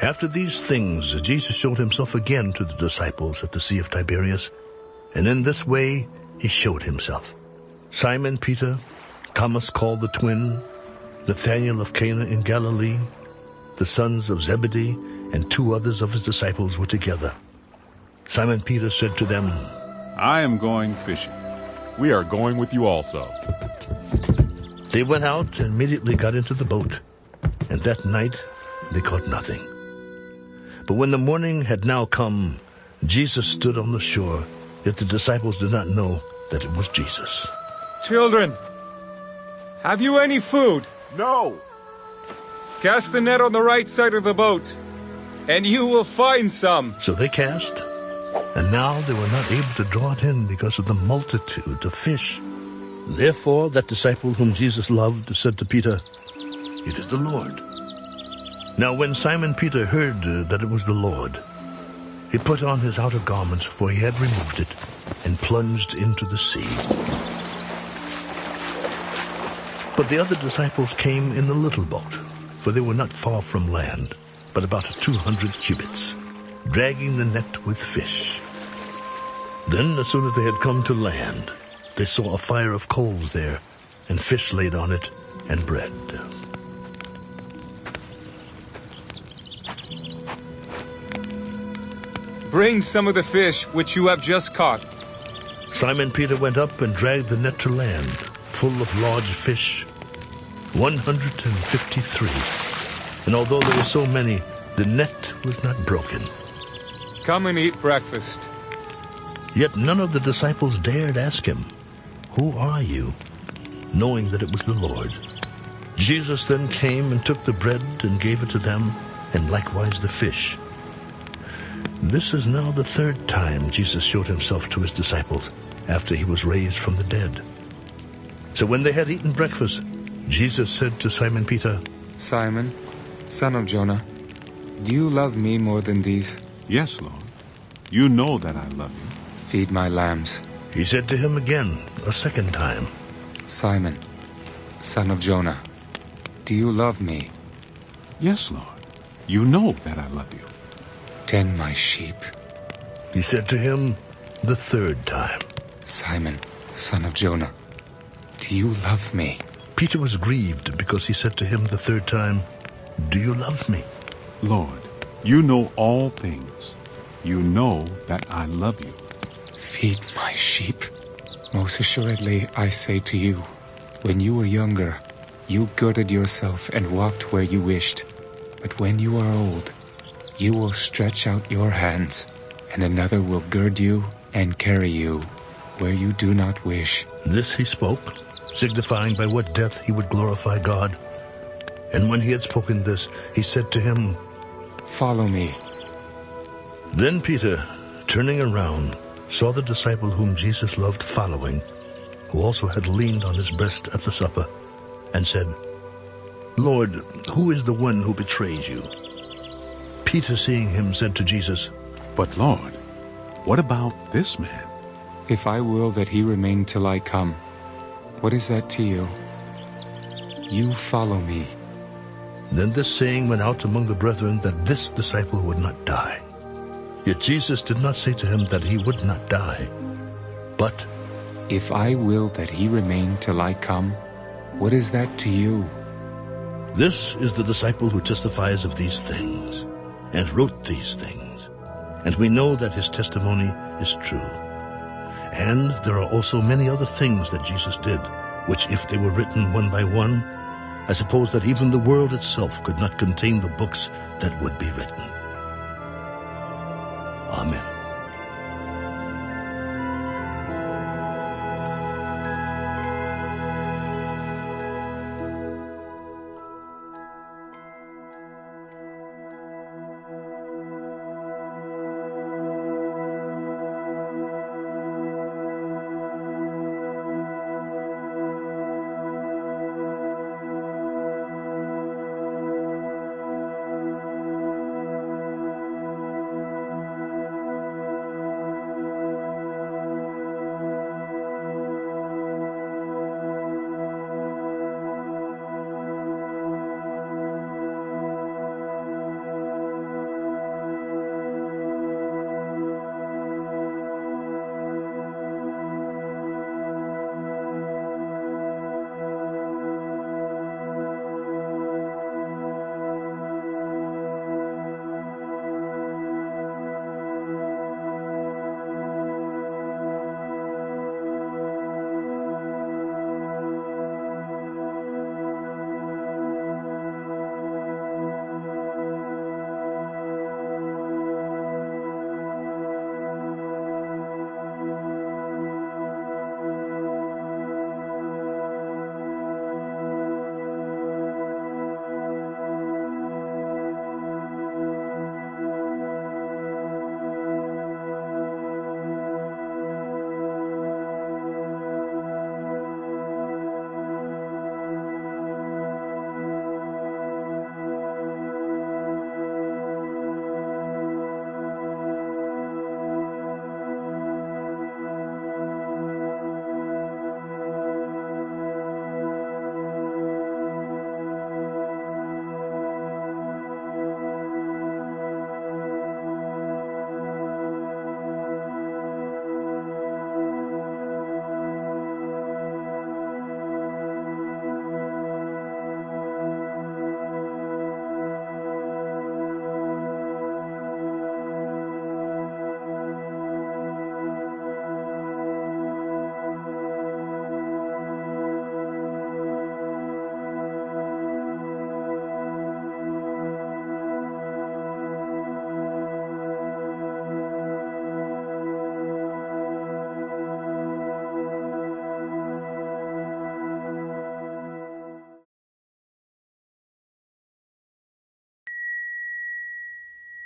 After these things, Jesus showed himself again to the disciples at the Sea of Tiberias, and in this way he showed himself. Simon Peter, Thomas called the twin, Nathanael of Cana in Galilee, the sons of Zebedee, and 2 others of his disciples were together. Simon Peter said to them, I am going fishing. We are going with you also. They went out and immediately got into the boat, and that night they caught nothing. But when the morning had now come, Jesus stood on the shore, yet the disciples did not know that it was Jesus. Children, have you any food? No! Cast the net on the right side of the boat, and you will find some. So they cast, and now they were not able to draw it in because of the multitude of fish. Therefore that disciple whom Jesus loved said to Peter, It is the Lord. Now when Simon Peter heard that it was the Lord, he put on his outer garments, for he had removed it, and plunged into the sea. But the other disciples came in the little boat, for they were not far from land, but about 200 cubits, dragging the net with fish. Then, as soon as they had come to land, they saw a fire of coals there, and fish laid on it, and bread. Bring some of the fish which you have just caught. Simon Peter went up and dragged the net to land, full of large fish, 153. And although there were so many, the net was not broken. Come and eat breakfast. Yet none of the disciples dared ask him, Who are you? Knowing that it was the Lord. Jesus then came and took the bread and gave it to them, and likewise the fish. This is now the 3rd time Jesus showed himself to his disciples after he was raised from the dead. So when they had eaten breakfast, Jesus said to Simon Peter, Simon, son of Jonah, do you love me more than these? Yes, Lord. You know that I love you. Feed my lambs. He said to him again, a 2nd time, Simon, son of Jonah, do you love me? Yes, Lord. You know that I love you. Tend my sheep. He said to him the 3rd time, Simon, son of Jonah, do you love me? Peter was grieved because he said to him the 3rd time, Do you love me? Lord, you know all things. You know that I love you. Feed my sheep. Most assuredly, I say to you, when you were younger, you girded yourself and walked where you wished. But when you are old, you will stretch out your hands, and another will gird you and carry you where you do not wish. This he spoke, signifying by what death he would glorify God. And when he had spoken this, he said to him, Follow me. Then Peter, turning around, saw the disciple whom Jesus loved following, who also had leaned on his breast at the supper, and said, Lord, who is the one who betrays you? Peter, seeing him, said to Jesus, But Lord, what about this man? If I will that he remain till I come, what is that to you? You follow me. Then this saying went out among the brethren that this disciple would not die. Yet Jesus did not say to him that he would not die, but, If I will that he remain till I come, what is that to you? This is the disciple who testifies of these things, and wrote these things. And we know that his testimony is true. And there are also many other things that Jesus did, which if they were written one by one, I suppose that even the world itself could not contain the books that would be written.